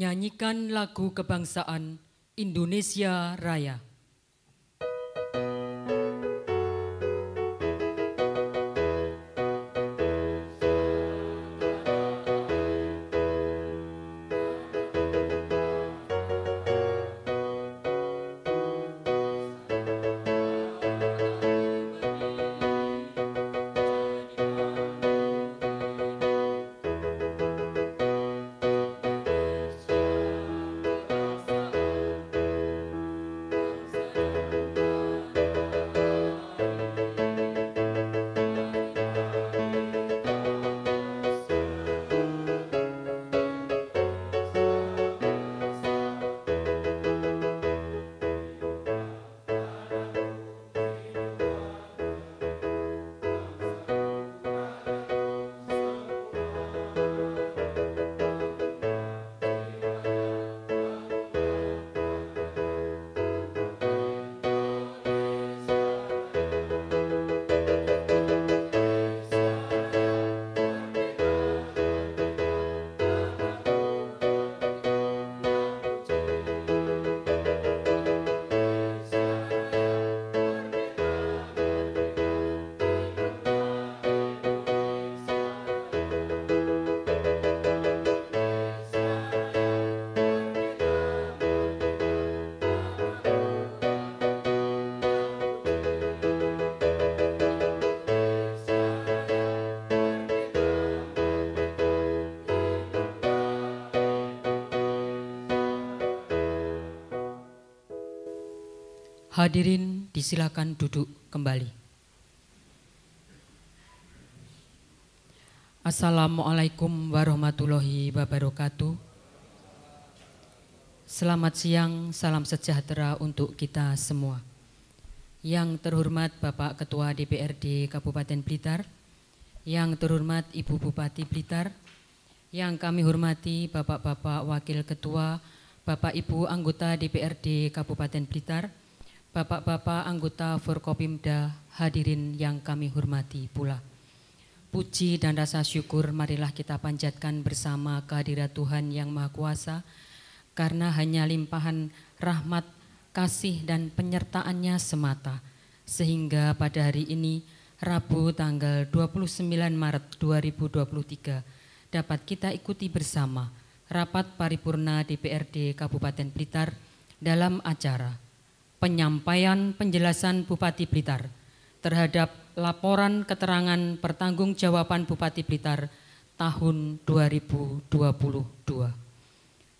menyanyikan lagu kebangsaan Indonesia Raya. Hadirin disilakan duduk kembali. Assalamualaikum warahmatullahi wabarakatuh. Selamat siang, salam sejahtera untuk kita semua. Yang terhormat Bapak Ketua DPRD Kabupaten Blitar, yang terhormat Ibu Bupati Blitar, yang kami hormati Bapak-Bapak Wakil Ketua, Bapak Ibu anggota DPRD Kabupaten Blitar, Bapak-bapak anggota Forkopimda, hadirin yang kami hormati pula. Puji dan rasa syukur marilah kita panjatkan bersama kehadirat Tuhan yang Maha Kuasa, karena hanya limpahan rahmat, kasih dan penyertaannya semata, sehingga pada hari ini Rabu tanggal 29 Maret 2023 dapat kita ikuti bersama rapat paripurna DPRD Kabupaten Blitar dalam acara penyampaian penjelasan Bupati Blitar terhadap laporan keterangan pertanggungjawaban Bupati Blitar tahun 2022.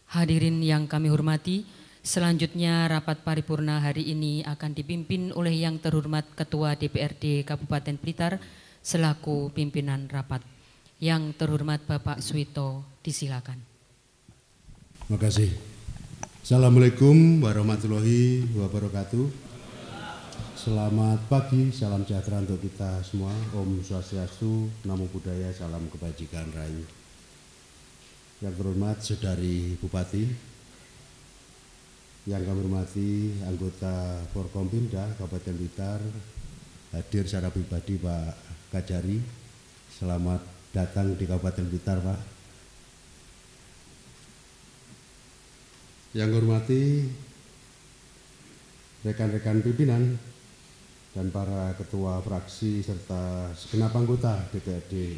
Hadirin yang kami hormati, selanjutnya rapat paripurna hari ini akan dipimpin oleh yang terhormat Ketua DPRD Kabupaten Blitar selaku pimpinan rapat. Yang terhormat Bapak Suwito, disilakan. Terima kasih. Assalamualaikum warahmatullahi wabarakatuh. Selamat pagi, salam sejahtera untuk kita semua. Om Swastiastu, Namo Buddhaya, salam kebajikan rahayu. Yang terhormat Saudari Bupati, yang kami hormati anggota Forkompimda Kabupaten Blitar, hadir secara pribadi Pak Kajari, selamat datang di Kabupaten Blitar Pak. Yang hormati rekan-rekan pimpinan dan para ketua fraksi serta segenap anggota DPRD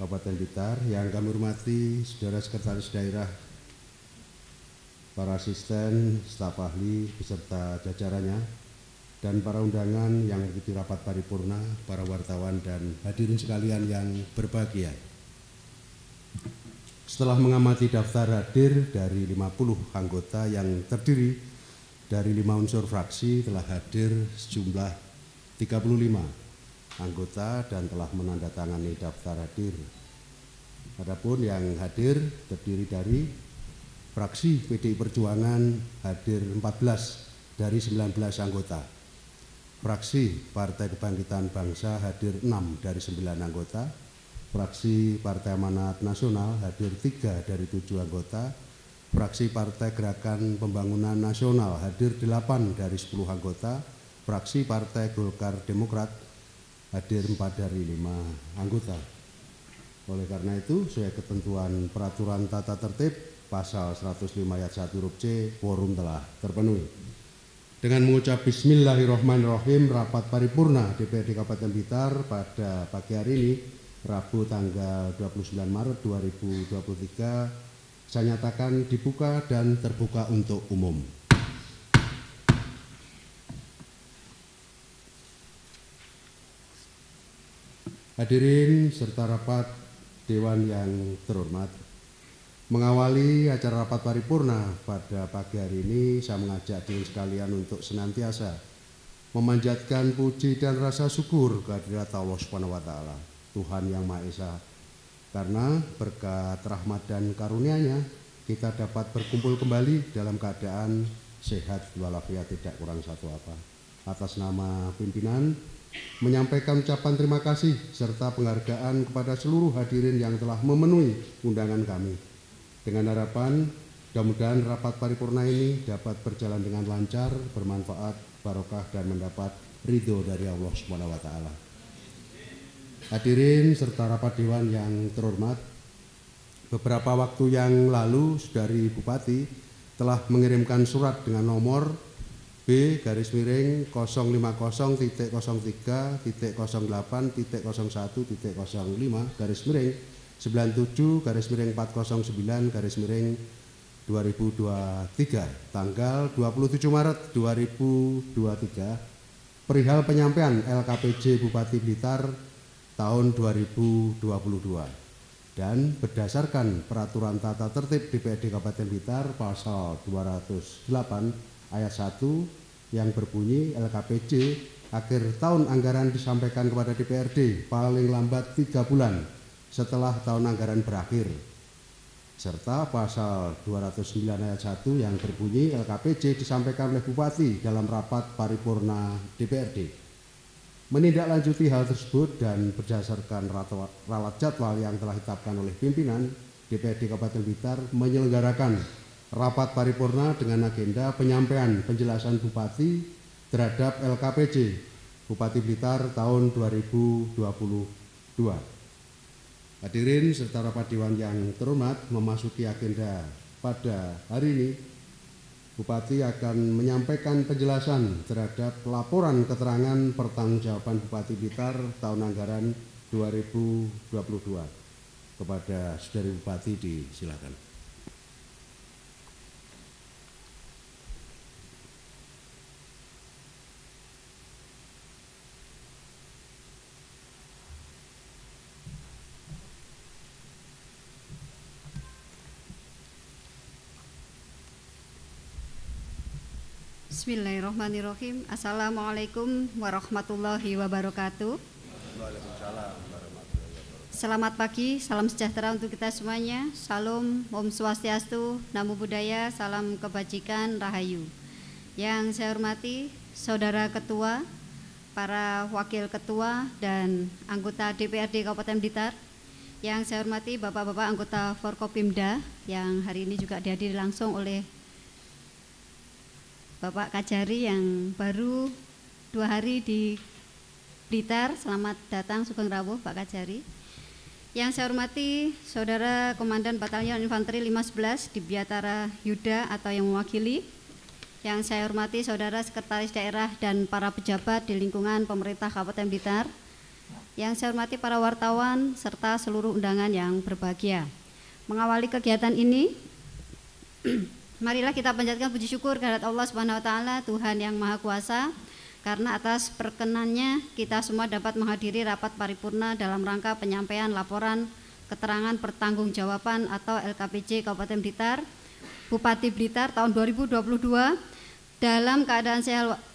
Kabupaten Blitar, yang kami hormati saudara sekretaris daerah, para asisten, staf ahli beserta jajarannya, dan para undangan yang mengikuti rapat paripurna, para wartawan dan hadirin sekalian yang berbahagia. Setelah mengamati daftar hadir dari 50 anggota yang terdiri dari 5 unsur fraksi, telah hadir sejumlah 35 anggota dan telah menandatangani daftar hadir. Adapun yang hadir terdiri dari fraksi PDI Perjuangan hadir 14 dari 19 anggota. Fraksi Partai Kebangkitan Bangsa hadir 6 dari 9 anggota. Fraksi Partai Amanat Nasional hadir 3 dari 7 anggota. Fraksi Partai Gerakan Pembangunan Nasional hadir 8 dari 10 anggota. Fraksi Partai Golkar Demokrat hadir 4 dari 5 anggota. Oleh karena itu, sesuai ketentuan peraturan tata tertib pasal 105 ayat 1 huruf C, quorum telah terpenuhi. Dengan mengucap Bismillahirrahmanirrahim, rapat paripurna DPRD Kabupaten Blitar pada pagi hari ini, Rabu tanggal 29 Maret 2023, saya nyatakan dibuka dan terbuka untuk umum. Hadirin serta rapat Dewan yang terhormat, mengawali acara rapat paripurna pada pagi hari ini, saya mengajak diri sekalian untuk senantiasa memanjatkan puji dan rasa syukur kehadirat Allah Subhanahu wa Ta'ala, Tuhan Yang Maha Esa. Karena berkat rahmat dan karunia-Nya, kita dapat berkumpul kembali dalam keadaan sehat walafiat, tidak kurang satu apa. Atas nama pimpinan, menyampaikan ucapan terima kasih serta penghargaan kepada seluruh hadirin yang telah memenuhi undangan kami. Dengan harapan mudah-mudahan rapat paripurna ini dapat berjalan dengan lancar, bermanfaat, barokah, dan mendapat ridho dari Allah Subhanahu wa Ta'ala. Hadirin serta rapat Dewan yang terhormat, beberapa waktu yang lalu Saudari Bupati telah mengirimkan surat dengan nomor B/97-01-09/2023 tanggal 27 Maret 2023 perihal penyampaian LKPJ Bupati Blitar tahun 2022, dan berdasarkan peraturan tata tertib DPRD Kabupaten Blitar pasal 208 ayat 1 yang berbunyi LKPJ akhir tahun anggaran disampaikan kepada DPRD paling lambat 3 bulan setelah tahun anggaran berakhir, serta pasal 209 ayat 1 yang berbunyi LKPJ disampaikan oleh Bupati dalam rapat paripurna DPRD. Menindaklanjuti hal tersebut dan berdasarkan ralat jadwal yang telah ditetapkan oleh pimpinan, DPRD Kabupaten Blitar menyelenggarakan rapat paripurna dengan agenda penyampaian penjelasan Bupati terhadap LKPJ Bupati Blitar tahun 2022. Hadirin serta rapat Dewan yang terhormat, memasuki agenda pada hari ini, Bupati akan menyampaikan penjelasan terhadap laporan keterangan pertanggungjawaban Bupati Blitar tahun anggaran 2022. Kepada Saudari Bupati disilakan. Bismillahirrahmanirrahim. Assalamualaikum warahmatullahi wabarakatuh. Selamat pagi, salam sejahtera untuk kita semuanya. Salam, Om Swastiastu, Namo Buddhaya, salam kebajikan, Rahayu. Yang saya hormati Saudara Ketua, para Wakil Ketua dan anggota DPRD Kabupaten Blitar. Yang saya hormati Bapak-Bapak anggota Forkopimda yang hari ini juga dihadiri langsung oleh Bapak Kajari yang baru 2 hari di Blitar. Selamat datang, Sugeng Rawuh Pak Kajari. Yang saya hormati Saudara Komandan Batalion Infanteri 511 di Biatara Yuda atau yang mewakili. Yang saya hormati Saudara Sekretaris Daerah dan para pejabat di lingkungan pemerintah Kabupaten Blitar. Yang saya hormati para wartawan serta seluruh undangan yang berbahagia. Mengawali kegiatan ini, marilah kita panjatkan puji syukur kehadirat Allah Subhanahu wa Ta'ala, Tuhan yang Maha Kuasa, karena atas perkenannya kita semua dapat menghadiri rapat paripurna dalam rangka penyampaian laporan keterangan pertanggungjawaban atau LKPJ Kabupaten Blitar Bupati Blitar tahun 2022 dalam keadaan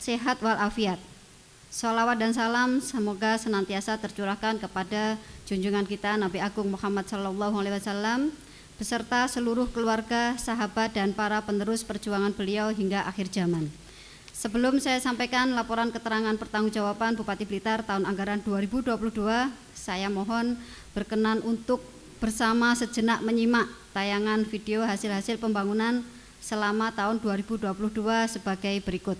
sehat walafiat. Sholawat dan salam semoga senantiasa tercurahkan kepada junjungan kita Nabi Agung Muhammad SAW beserta seluruh keluarga, sahabat, dan para penerus perjuangan beliau hingga akhir zaman. Sebelum saya sampaikan laporan keterangan pertanggungjawaban Bupati Blitar tahun anggaran 2022, saya mohon berkenan untuk bersama sejenak menyimak tayangan video hasil-hasil pembangunan selama tahun 2022 sebagai berikut.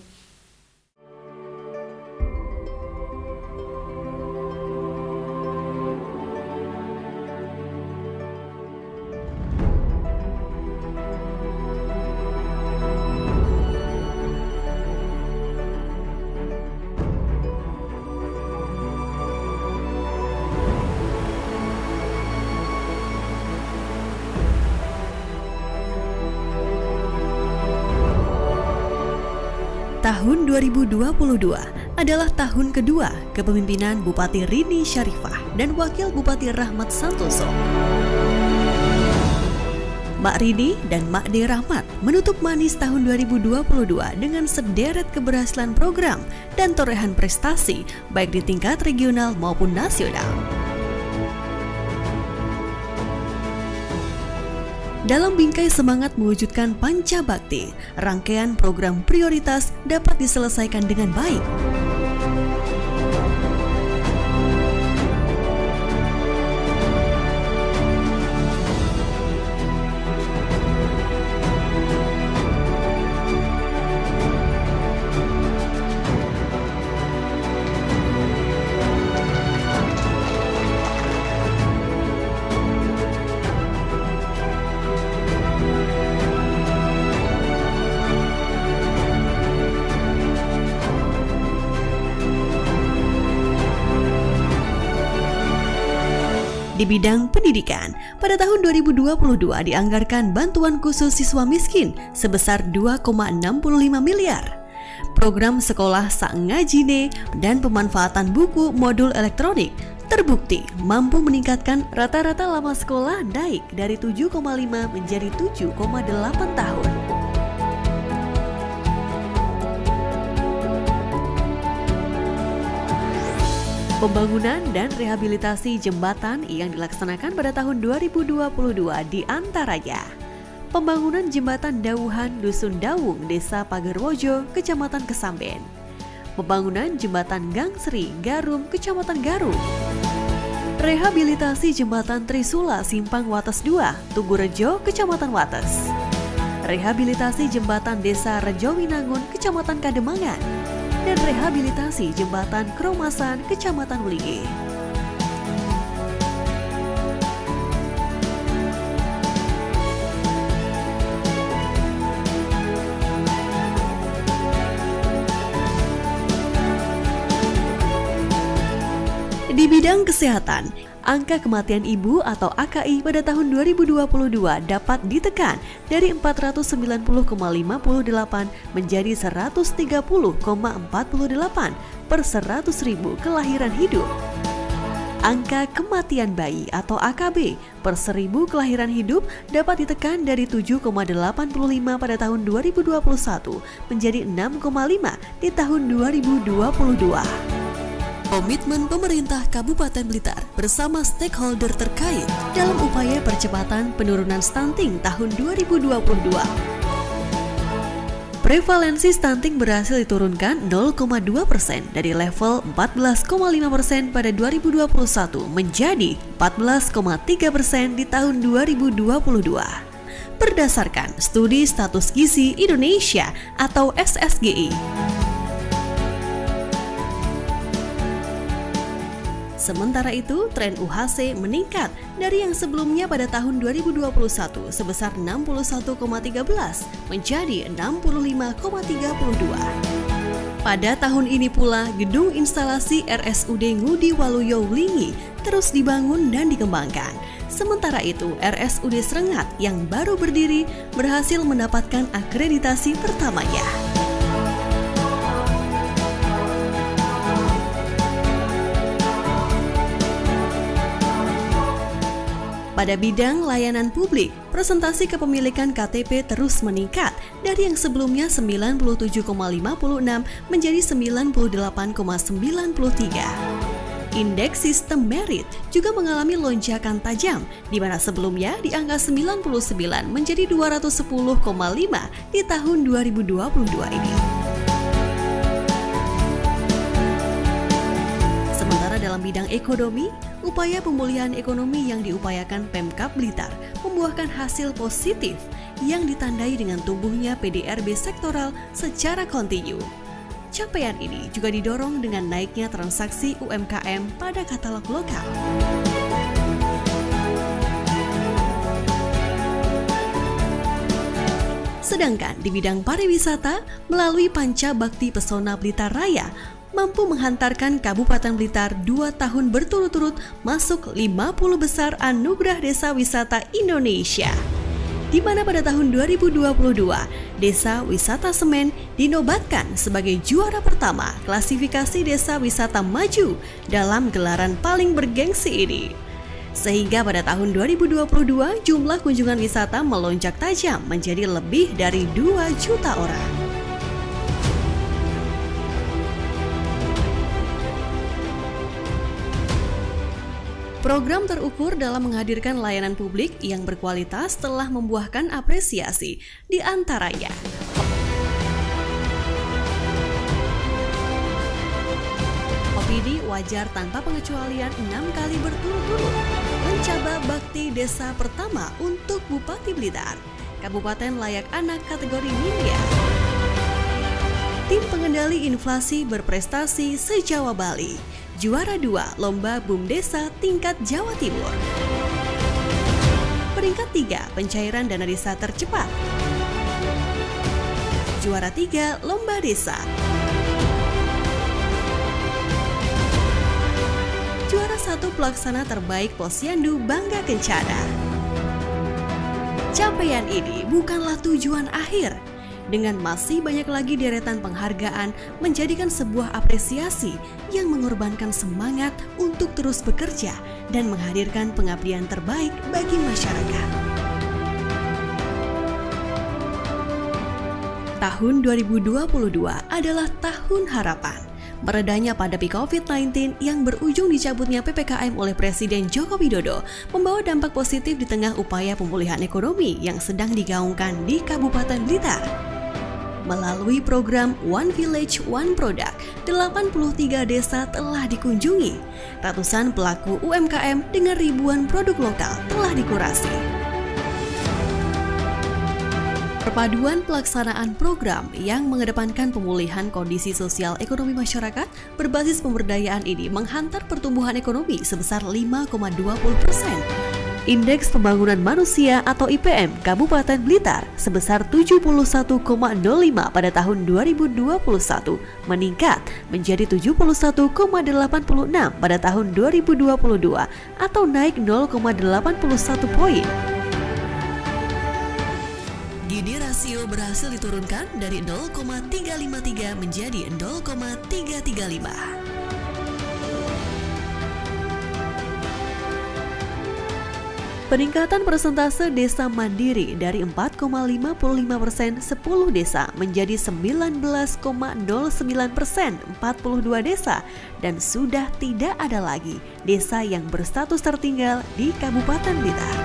Tahun 2022 adalah tahun kedua kepemimpinan Bupati Rini Syarifah dan Wakil Bupati Rahmat Santoso. Mak Rini dan Mak De Rahmat menutup manis tahun 2022 dengan sederet keberhasilan program dan torehan prestasi baik di tingkat regional maupun nasional. Dalam bingkai semangat mewujudkan Pancabakti, rangkaian program prioritas dapat diselesaikan dengan baik. Di bidang pendidikan, pada tahun 2022 dianggarkan bantuan khusus siswa miskin sebesar 2,65 miliar. Program sekolah Sak Ngajine dan pemanfaatan buku modul elektronik terbukti mampu meningkatkan rata-rata lama sekolah naik dari 7,5 menjadi 7,8 tahun. Pembangunan dan rehabilitasi jembatan yang dilaksanakan pada tahun 2022 diantaranya pembangunan jembatan Dauhan Dusun Dawung, Desa Pagerwojo, Kecamatan Kesamben, pembangunan jembatan Gangsri, Garum, Kecamatan Garum, rehabilitasi jembatan Trisula Simpang Wates 2, Tugurejo, Kecamatan Wates, rehabilitasi jembatan Desa Rejowinangun, Kecamatan Kademangan, dan rehabilitasi jembatan Kromasan, Kecamatan Wlingi. Di bidang kesehatan, angka kematian ibu atau AKI pada tahun 2022 dapat ditekan dari 490,58 menjadi 130,48 per 100.000 kelahiran hidup. Angka kematian bayi atau AKB per 1.000 kelahiran hidup dapat ditekan dari 7,85 pada tahun 2021 menjadi 6,5 di tahun 2022. Komitmen pemerintah Kabupaten Blitar bersama stakeholder terkait dalam upaya percepatan penurunan stunting tahun 2022. Prevalensi stunting berhasil diturunkan 0,2% dari level 14,5% pada 2021 menjadi 14,3% di tahun 2022. Berdasarkan Studi Status Gizi Indonesia atau SSGI. Sementara itu, tren UHC meningkat dari yang sebelumnya pada tahun 2021 sebesar 61,13 menjadi 65,32. Pada tahun ini pula, gedung instalasi RSUD Ngudi Waluyo Wlingi terus dibangun dan dikembangkan. Sementara itu, RSUD Srengat yang baru berdiri berhasil mendapatkan akreditasi pertamanya. Pada bidang layanan publik, presentasi kepemilikan KTP terus meningkat dari yang sebelumnya 97,56 menjadi 98,93. Indeks sistem merit juga mengalami lonjakan tajam, di mana sebelumnya di angka 99 menjadi 210,5 di tahun 2022 ini. Sementara dalam bidang ekonomi, upaya pemulihan ekonomi yang diupayakan Pemkab Blitar membuahkan hasil positif yang ditandai dengan tumbuhnya PDRB sektoral secara kontinu. Capaian ini juga didorong dengan naiknya transaksi UMKM pada katalog lokal. Sedangkan di bidang pariwisata, melalui Pancabakti Pesona Blitar Raya, mampu menghantarkan Kabupaten Blitar 2 tahun berturut-turut masuk 50 besar Anugerah Desa Wisata Indonesia. di mana pada tahun 2022, Desa Wisata Semen dinobatkan sebagai juara pertama klasifikasi Desa Wisata Maju dalam gelaran paling bergengsi ini. Sehingga pada tahun 2022, jumlah kunjungan wisata melonjak tajam menjadi lebih dari 2 juta orang. Program terukur dalam menghadirkan layanan publik yang berkualitas telah membuahkan apresiasi di antaranya. OPD wajar tanpa pengecualian 6 kali berturut-turut mencabar bakti desa pertama untuk Bupati Blitar, Kabupaten Layak Anak kategori Ningya. Tim pengendali inflasi berprestasi se-Jawa Bali, juara 2 Lomba BUM Desa tingkat Jawa Timur. Peringkat 3 pencairan dana desa tercepat. Juara 3 Lomba Desa. Juara 1 pelaksana terbaik Posyandu Bangga Kencana. Capaian ini bukanlah tujuan akhir. Dengan masih banyak lagi deretan penghargaan menjadikan sebuah apresiasi yang mengorbankan semangat untuk terus bekerja dan menghadirkan pengabdian terbaik bagi masyarakat. Tahun 2022 adalah tahun harapan. Meredanya pandemi COVID-19 yang berujung dicabutnya PPKM oleh Presiden Joko Widodo membawa dampak positif di tengah upaya pemulihan ekonomi yang sedang digaungkan di Kabupaten Blitar. Melalui program One Village One Product, 83 desa telah dikunjungi. Ratusan pelaku UMKM dengan ribuan produk lokal telah dikurasi. Perpaduan pelaksanaan program yang mengedepankan pemulihan kondisi sosial ekonomi masyarakat berbasis pemberdayaan ini menghantar pertumbuhan ekonomi sebesar 5,20%. Indeks Pembangunan Manusia atau IPM Kabupaten Blitar sebesar 71,05 pada tahun 2021 meningkat menjadi 71,86 pada tahun 2022 atau naik 0,81 poin. Gini rasio berhasil diturunkan dari 0,353 menjadi 0,335. Peningkatan persentase desa mandiri dari 4,55% 10 desa menjadi 19,09% 42 desa dan sudah tidak ada lagi desa yang berstatus tertinggal di Kabupaten Blitar.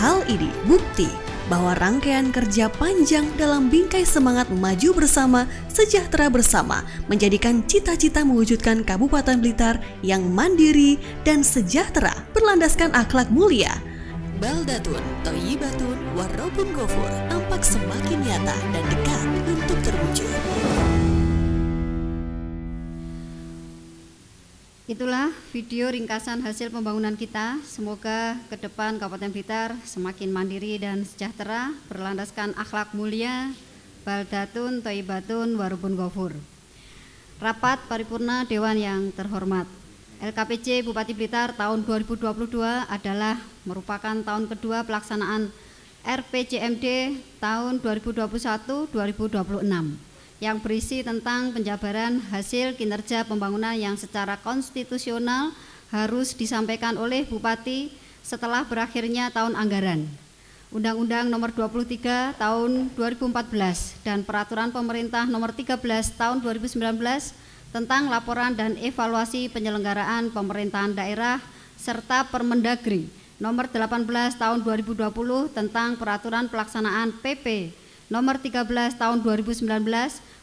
Hal ini bukti bahwa rangkaian kerja panjang dalam bingkai semangat maju bersama, sejahtera bersama, menjadikan cita-cita mewujudkan Kabupaten Blitar yang mandiri dan sejahtera berlandaskan akhlak mulia. Baldatun, Thayyibatun, Warrobun Ghafur tampak semakin nyata dan dekat untuk terwujud. Itulah video ringkasan hasil pembangunan kita. Semoga ke depan Kabupaten Blitar semakin mandiri dan sejahtera, berlandaskan akhlak mulia, baldatun, thayyibatun, warubun ghafur. Rapat paripurna Dewan yang terhormat, LKPJ Bupati Blitar tahun 2022 adalah merupakan tahun kedua pelaksanaan RPJMD tahun 2021-2026. Yang berisi tentang penjabaran hasil kinerja pembangunan yang secara konstitusional harus disampaikan oleh Bupati setelah berakhirnya tahun anggaran. Undang-Undang Nomor 23 Tahun 2014 dan Peraturan Pemerintah Nomor 13 Tahun 2019 tentang laporan dan evaluasi penyelenggaraan pemerintahan daerah serta Permendagri Nomor 18 Tahun 2020 tentang Peraturan Pelaksanaan PP Nomor 13 Tahun 2019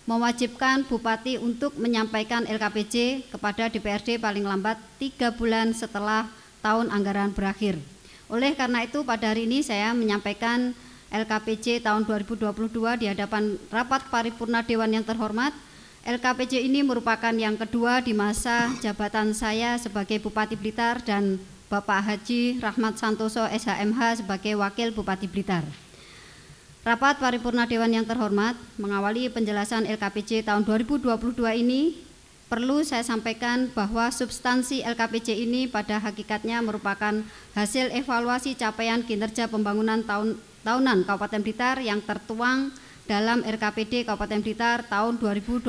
mewajibkan Bupati untuk menyampaikan LKPJ kepada DPRD paling lambat 3 bulan setelah tahun anggaran berakhir. Oleh karena itu pada hari ini saya menyampaikan LKPJ tahun 2022 di hadapan rapat paripurna Dewan yang terhormat. LKPJ ini merupakan yang kedua di masa jabatan saya sebagai Bupati Blitar dan Bapak Haji Rahmat Santoso SHMH sebagai Wakil Bupati Blitar. Rapat paripurna Dewan yang terhormat, mengawali penjelasan LKPJ tahun 2022 ini, perlu saya sampaikan bahwa substansi LKPJ ini pada hakikatnya merupakan hasil evaluasi capaian kinerja pembangunan tahun tahunan Kabupaten Blitar yang tertuang dalam RKPD Kabupaten Blitar tahun 2022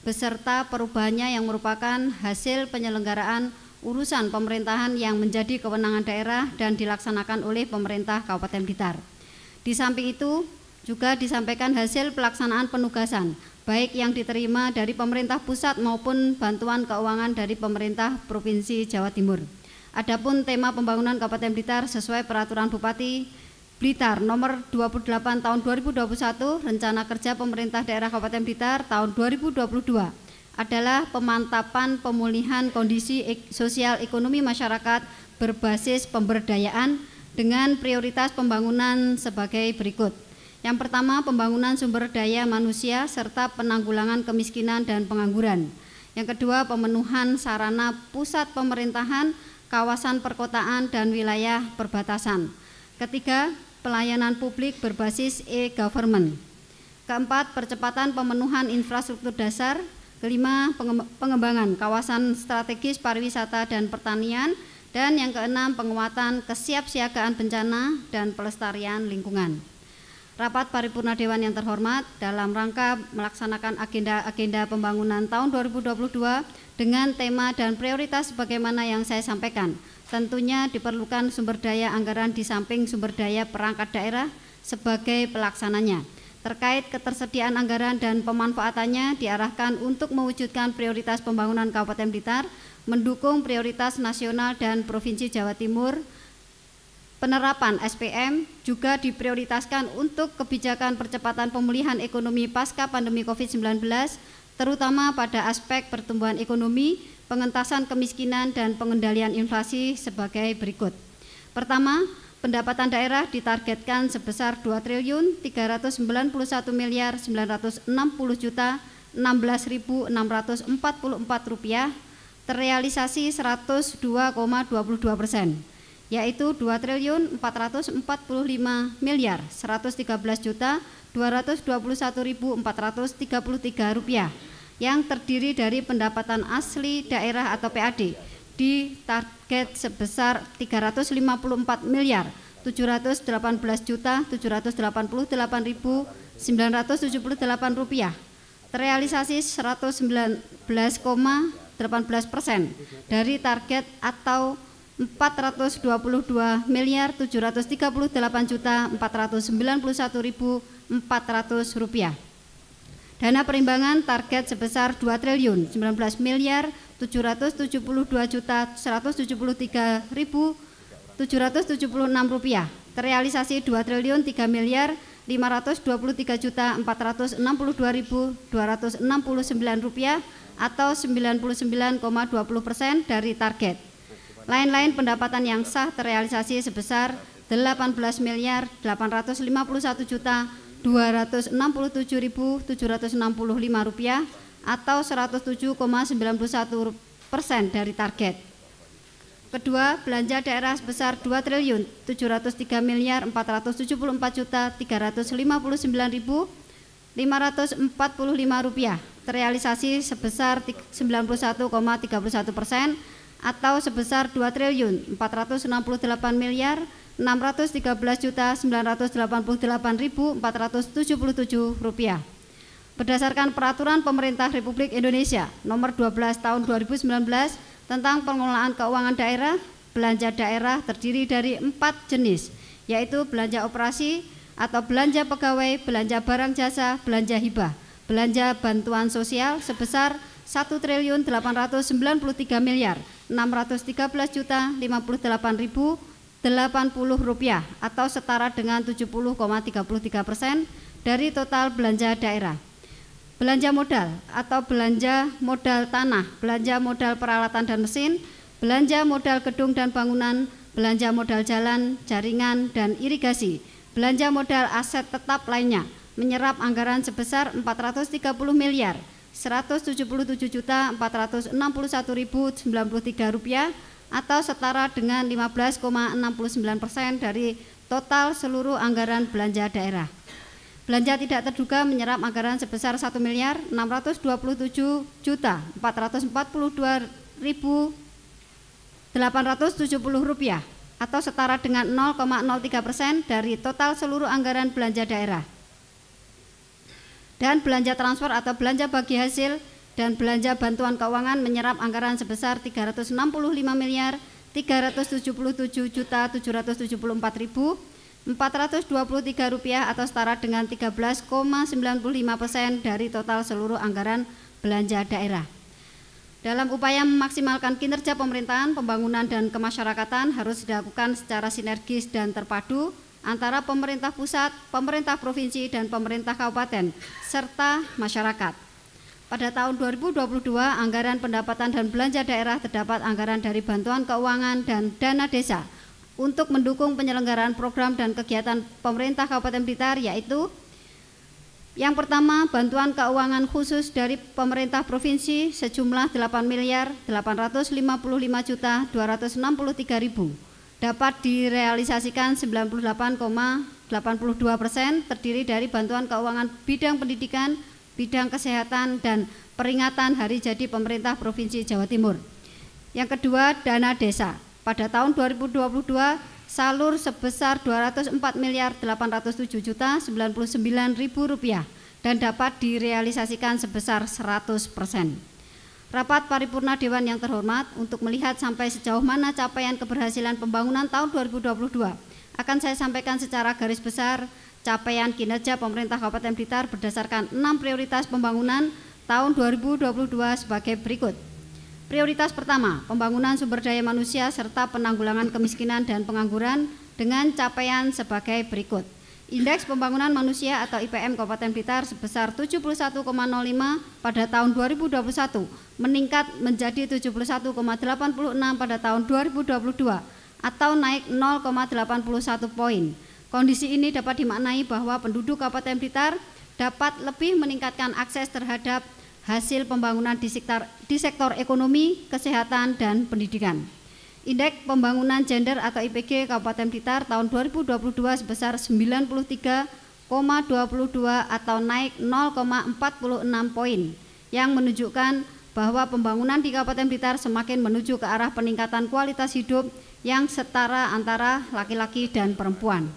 beserta perubahannya yang merupakan hasil penyelenggaraan urusan pemerintahan yang menjadi kewenangan daerah dan dilaksanakan oleh pemerintah Kabupaten Blitar. Di samping itu juga disampaikan hasil pelaksanaan penugasan baik yang diterima dari pemerintah pusat maupun bantuan keuangan dari pemerintah Provinsi Jawa Timur. Adapun tema pembangunan Kabupaten Blitar sesuai peraturan Bupati Blitar nomor 28 tahun 2021 Rencana Kerja Pemerintah Daerah Kabupaten Blitar tahun 2022 adalah pemantapan pemulihan kondisi sosial ekonomi masyarakat berbasis pemberdayaan dengan prioritas pembangunan sebagai berikut. Yang pertama, pembangunan sumber daya manusia serta penanggulangan kemiskinan dan pengangguran. Yang kedua, pemenuhan sarana pusat pemerintahan, kawasan perkotaan dan wilayah perbatasan. Ketiga, pelayanan publik berbasis e-government. Keempat, percepatan pemenuhan infrastruktur dasar. Kelima, pengembangan kawasan strategis pariwisata dan pertanian. Dan yang keenam, penguatan kesiapsiagaan bencana dan pelestarian lingkungan. Rapat Paripurna Dewan yang terhormat, dalam rangka melaksanakan agenda-agenda pembangunan tahun 2022 dengan tema dan prioritas sebagaimana yang saya sampaikan. Tentunya diperlukan sumber daya anggaran di samping sumber daya perangkat daerah sebagai pelaksananya. Terkait ketersediaan anggaran dan pemanfaatannya diarahkan untuk mewujudkan prioritas pembangunan Kabupaten Blitar, mendukung prioritas nasional dan Provinsi Jawa Timur. Penerapan SPM juga diprioritaskan untuk kebijakan percepatan pemulihan ekonomi pasca pandemi COVID-19, terutama pada aspek pertumbuhan ekonomi, pengentasan kemiskinan, dan pengendalian inflasi sebagai berikut. Pertama, pendapatan daerah ditargetkan sebesar Rp2.390.960.016.644, terrealisasi 102,22%. Yaitu Rp2.445.113.221.433 yang terdiri dari pendapatan asli daerah atau PAD di target sebesar Rp354.718.978.978 terrealisasi 119,18% dari target atau Rp422.738.491.400. Dana perimbangan target sebesar Rp2.019.272.173.776, terrealisasi Rp2.3.532.462.269 atau 99,20% dari target. Lain-lain pendapatan yang sah terrealisasi sebesar Rp18.451.267.765 atau 107,91% dari target. Kedua, belanja daerah sebesar Rp2.003.474.359.545, terrealisasi sebesar 91,31% atau sebesar Rp2.468.913.988.477. Berdasarkan Peraturan Pemerintah Republik Indonesia Nomor 12 Tahun 2019 tentang pengelolaan keuangan daerah, belanja daerah terdiri dari 4 jenis, yaitu belanja operasi atau belanja pegawai, belanja barang jasa, belanja hibah, belanja bantuan sosial sebesar Rp1.819.613.058.080 atau setara dengan 70,33% dari total belanja daerah. Belanja modal atau belanja modal tanah, belanja modal peralatan dan mesin, belanja modal gedung dan bangunan, belanja modal jalan, jaringan, dan irigasi, belanja modal aset tetap lainnya, menyerap anggaran sebesar Rp437.461.093 atau setara dengan 15,69% dari total seluruh anggaran belanja daerah. Belanja tidak terduga menyerap anggaran sebesar Rp1.627.442.870 atau setara dengan 0,03% dari total seluruh anggaran belanja daerah. Dan belanja transfer atau belanja bagi hasil dan belanja bantuan keuangan menyerap anggaran sebesar 365.377.774.423 rupiah atau setara dengan 13,95% dari total seluruh anggaran belanja daerah. Dalam upaya memaksimalkan kinerja pemerintahan, pembangunan, dan kemasyarakatan harus dilakukan secara sinergis dan terpadu antara pemerintah pusat, pemerintah provinsi, dan pemerintah kabupaten, serta masyarakat. Pada tahun 2022, anggaran pendapatan dan belanja daerah terdapat anggaran dari bantuan keuangan dan dana desa untuk mendukung penyelenggaraan program dan kegiatan pemerintah Kabupaten Blitar, yaitu yang pertama, bantuan keuangan khusus dari pemerintah provinsi sejumlah 8.855.263.000 dapat direalisasikan 98,82%, terdiri dari bantuan keuangan bidang pendidikan, bidang kesehatan, dan peringatan Hari Jadi Pemerintah Provinsi Jawa Timur. Yang kedua, dana desa. Pada tahun 2022, salur sebesar Rp204.807.099.000 dan dapat direalisasikan sebesar 100%. Rapat paripurna Dewan yang terhormat, untuk melihat sampai sejauh mana capaian keberhasilan pembangunan tahun 2022, akan saya sampaikan secara garis besar capaian kinerja pemerintah Kabupaten Blitar berdasarkan 6 prioritas pembangunan tahun 2022 sebagai berikut. Prioritas pertama, pembangunan sumber daya manusia serta penanggulangan kemiskinan dan pengangguran dengan capaian sebagai berikut. Indeks pembangunan manusia atau IPM Kabupaten Blitar sebesar 71,05 pada tahun 2021 meningkat menjadi 71,86 pada tahun 2022 atau naik 0,81 poin. Kondisi ini dapat dimaknai bahwa penduduk Kabupaten Blitar dapat lebih meningkatkan akses terhadap hasil pembangunan di sektor ekonomi, kesehatan, dan pendidikan. Indeks pembangunan gender atau IPG Kabupaten Blitar tahun 2022 sebesar 93,22 atau naik 0,46 poin yang menunjukkan bahwa pembangunan di Kabupaten Blitar semakin menuju ke arah peningkatan kualitas hidup yang setara antara laki-laki dan perempuan.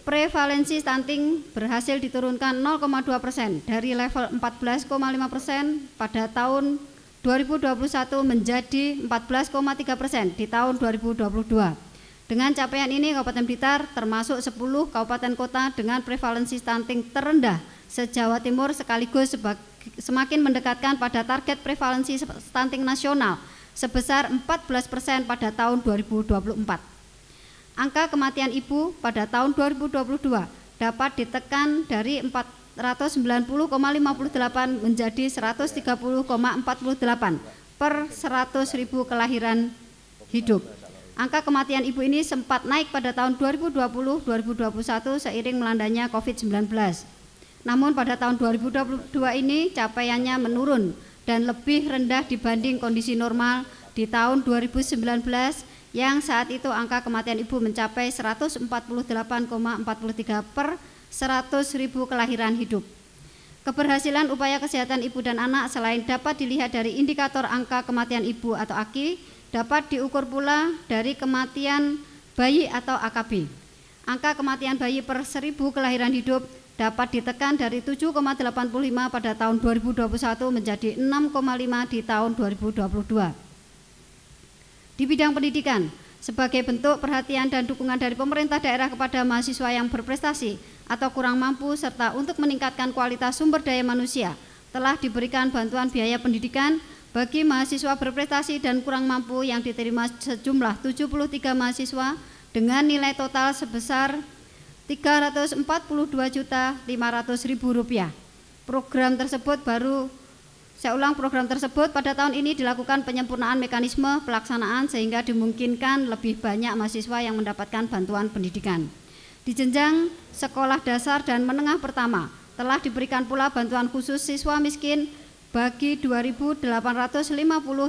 Prevalensi stunting berhasil diturunkan 0,2% dari level 14,5% pada tahun 2021 menjadi 14,3% di tahun 2022. Dengan capaian ini, Kabupaten Blitar termasuk 10 kabupaten kota dengan prevalensi stunting terendah se-Jawa Timur, sekaligus semakin mendekatkan pada target prevalensi stunting nasional sebesar 14% pada tahun 2024. Angka kematian ibu pada tahun 2022 dapat ditekan dari 490,58 menjadi 130,48 per 100.000 kelahiran hidup. Angka kematian ibu ini sempat naik pada tahun 2020-2021 seiring melandainya COVID-19. Namun pada tahun 2022 ini capaiannya menurun dan lebih rendah dibanding kondisi normal di tahun 2019 yang saat itu angka kematian ibu mencapai 148,43 per 100.000 kelahiran hidup. Keberhasilan upaya kesehatan ibu dan anak selain dapat dilihat dari indikator angka kematian ibu atau AKI, dapat diukur pula dari kematian bayi atau AKB. Angka kematian bayi per 1.000 kelahiran hidup dapat ditekan dari 7,85 pada tahun 2021 menjadi 6,5 di tahun 2022. Di bidang pendidikan, sebagai bentuk perhatian dan dukungan dari pemerintah daerah kepada mahasiswa yang berprestasi atau kurang mampu serta untuk meningkatkan kualitas sumber daya manusia, telah diberikan bantuan biaya pendidikan bagi mahasiswa berprestasi dan kurang mampu yang diterima sejumlah 73 mahasiswa dengan nilai total sebesar Rp342.500.000. Program tersebut pada tahun ini dilakukan penyempurnaan mekanisme pelaksanaan sehingga dimungkinkan lebih banyak mahasiswa yang mendapatkan bantuan pendidikan. Di jenjang sekolah dasar dan menengah pertama telah diberikan pula bantuan khusus siswa miskin bagi 2.850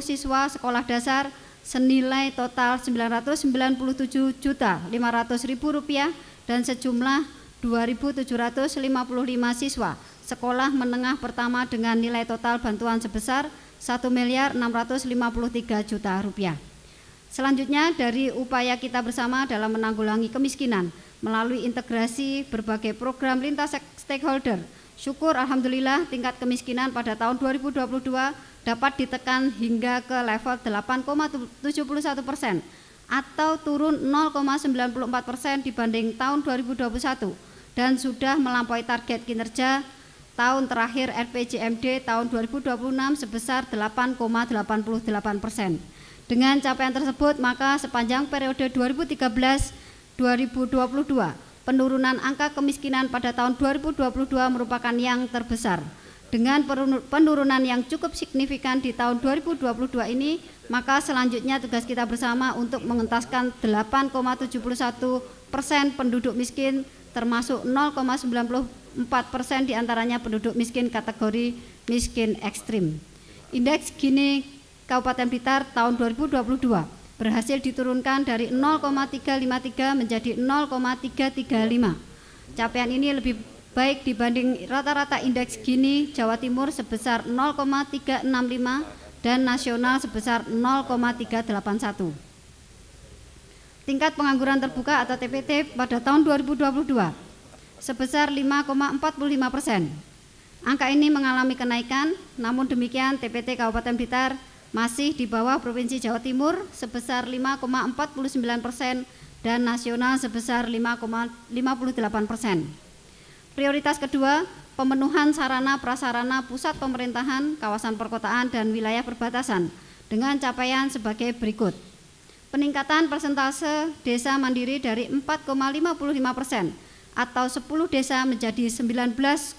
siswa sekolah dasar senilai total Rp997.500.000 dan sejumlah 2.755 siswa sekolah menengah pertama dengan nilai total bantuan sebesar Rp1.653.000.000. Selanjutnya, dari upaya kita bersama dalam menanggulangi kemiskinan melalui integrasi berbagai program lintas stakeholder, syukur alhamdulillah tingkat kemiskinan pada tahun 2022 dapat ditekan hingga ke level 8,71% atau turun 0,94% dibanding tahun 2021 dan sudah melampaui target kinerja tahun terakhir RPJMD tahun 2026 sebesar 8,88%. Dengan capaian tersebut, maka sepanjang periode 2013-2022, penurunan angka kemiskinan pada tahun 2022 merupakan yang terbesar. Dengan penurunan yang cukup signifikan di tahun 2022 ini, maka selanjutnya tugas kita bersama untuk mengentaskan 8,71% penduduk miskin, termasuk 0,94% diantaranya penduduk miskin kategori miskin ekstrim. Indeks Gini Kabupaten Blitar tahun 2022 berhasil diturunkan dari 0,353 menjadi 0,335. Capaian ini lebih baik dibanding rata-rata indeks Gini Jawa Timur sebesar 0,365 dan nasional sebesar 0,381. Tingkat pengangguran terbuka atau TPT pada tahun 2022 sebesar 5,45%. Angka ini mengalami kenaikan, namun demikian TPT Kabupaten Blitar masih di bawah Provinsi Jawa Timur sebesar 5,49% dan nasional sebesar 5,58%. Prioritas kedua, pemenuhan sarana prasarana pusat pemerintahan, kawasan perkotaan dan wilayah perbatasan dengan capaian sebagai berikut. Peningkatan persentase desa mandiri dari 4,55% atau 10 desa menjadi 19,09%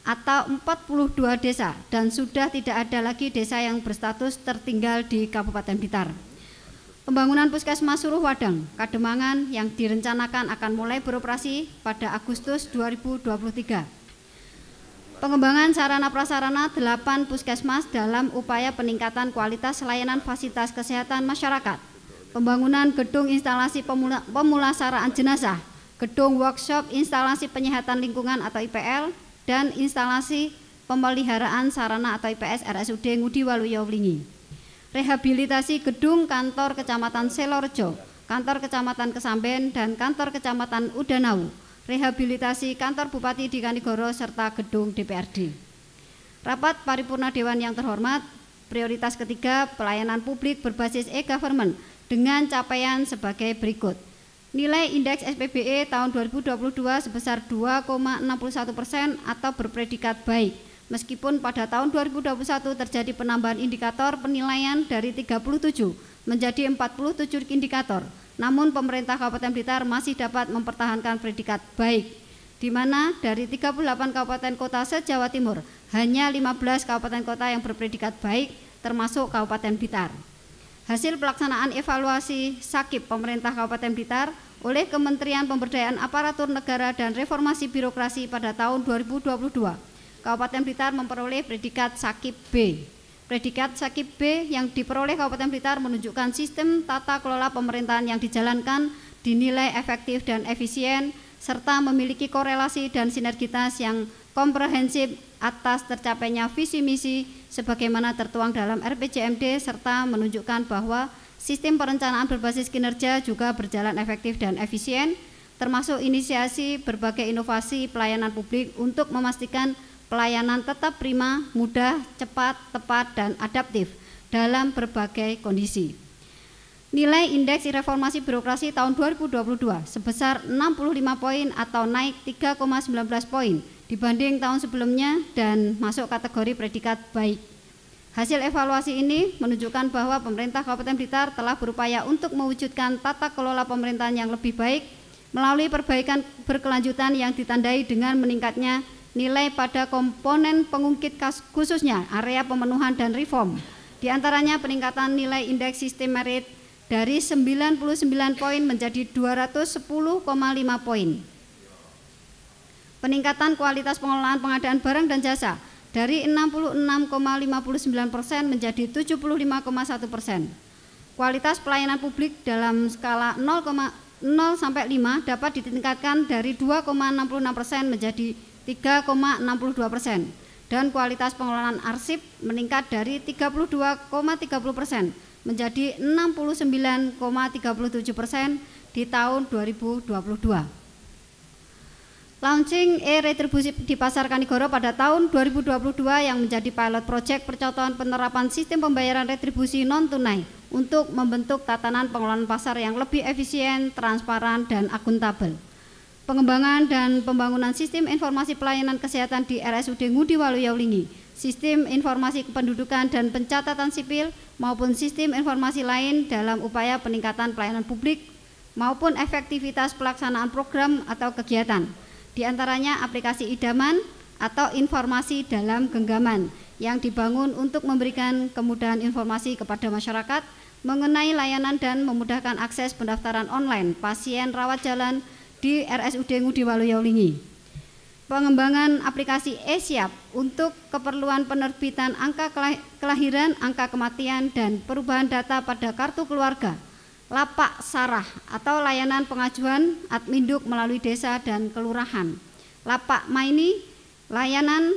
atau 42 desa dan sudah tidak ada lagi desa yang berstatus tertinggal di Kabupaten Blitar. Pembangunan Puskesmas Suruh Wadang, Kademangan yang direncanakan akan mulai beroperasi pada Agustus 2023. Pengembangan sarana prasarana 8 puskesmas dalam upaya peningkatan kualitas layanan fasilitas kesehatan masyarakat. Pembangunan gedung instalasi pemulasaraan jenazah, gedung workshop instalasi penyehatan lingkungan atau IPL, dan instalasi pemeliharaan sarana atau IPS RSUD Ngudi Waluyo Wlingi. Rehabilitasi gedung kantor Kecamatan Selorejo, kantor Kecamatan Kesamben, dan kantor Kecamatan Udanau. Rehabilitasi kantor Bupati di Kanigoro serta gedung DPRD. Rapat Paripurna Dewan yang terhormat, prioritas ketiga pelayanan publik berbasis e-government dengan capaian sebagai berikut. Nilai indeks SPBE tahun 2022 sebesar 2,61% atau berpredikat baik. Meskipun pada tahun 2021 terjadi penambahan indikator penilaian dari 37 menjadi 47 indikator, namun pemerintah Kabupaten Blitar masih dapat mempertahankan predikat baik, di mana dari 38 kabupaten kota se-Jawa Timur, hanya 15 kabupaten kota yang berpredikat baik, termasuk Kabupaten Blitar. Hasil pelaksanaan evaluasi SAKIP pemerintah Kabupaten Blitar oleh Kementerian Pemberdayaan Aparatur Negara dan Reformasi Birokrasi pada tahun 2022. Kabupaten Blitar memperoleh predikat SAKIP B. Predikat SAKIP B yang diperoleh Kabupaten Blitar menunjukkan sistem tata kelola pemerintahan yang dijalankan dinilai efektif dan efisien, serta memiliki korelasi dan sinergitas yang komprehensif atas tercapainya visi misi sebagaimana tertuang dalam RPJMD, serta menunjukkan bahwa sistem perencanaan berbasis kinerja juga berjalan efektif dan efisien, termasuk inisiasi berbagai inovasi pelayanan publik untuk memastikan pelayanan tetap prima, mudah, cepat, tepat, dan adaptif dalam berbagai kondisi. Nilai indeks reformasi birokrasi tahun 2022 sebesar 65 poin atau naik 3,19 poin dibanding tahun sebelumnya dan masuk kategori predikat baik. Hasil evaluasi ini menunjukkan bahwa pemerintah Kabupaten Blitar telah berupaya untuk mewujudkan tata kelola pemerintahan yang lebih baik melalui perbaikan berkelanjutan yang ditandai dengan meningkatnya nilai pada komponen pengungkit khususnya area pemenuhan dan reform. Di antaranya peningkatan nilai indeks sistem merit dari 99 poin menjadi 210,5 poin. Peningkatan kualitas pengelolaan pengadaan barang dan jasa dari 66,59% menjadi 75,1%. Kualitas pelayanan publik dalam skala 0 sampai 5 dapat ditingkatkan dari 2,66% menjadi 3,62%, dan kualitas pengelolaan arsip meningkat dari 32,30% menjadi 69,37% di tahun 2022. Launching e-retribusi di Pasar Kanigoro pada tahun 2022 yang menjadi pilot project percontohan penerapan sistem pembayaran retribusi non-tunai untuk membentuk tatanan pengelolaan pasar yang lebih efisien, transparan, dan akuntabel. Pengembangan dan pembangunan sistem informasi pelayanan kesehatan di RSUD Ngudi Waluyo-Lingi, sistem informasi kependudukan dan pencatatan sipil maupun sistem informasi lain dalam upaya peningkatan pelayanan publik maupun efektivitas pelaksanaan program atau kegiatan. Di antaranya aplikasi idaman atau informasi dalam genggaman yang dibangun untuk memberikan kemudahan informasi kepada masyarakat mengenai layanan dan memudahkan akses pendaftaran online pasien rawat jalan di RSUD Ngudi Waluyo-Lingi. Pengembangan aplikasi e-Siap untuk keperluan penerbitan angka kelahiran, angka kematian, dan perubahan data pada kartu keluarga. Lapak Sarah atau layanan pengajuan adminduk melalui desa dan kelurahan. Lapak Maini, layanan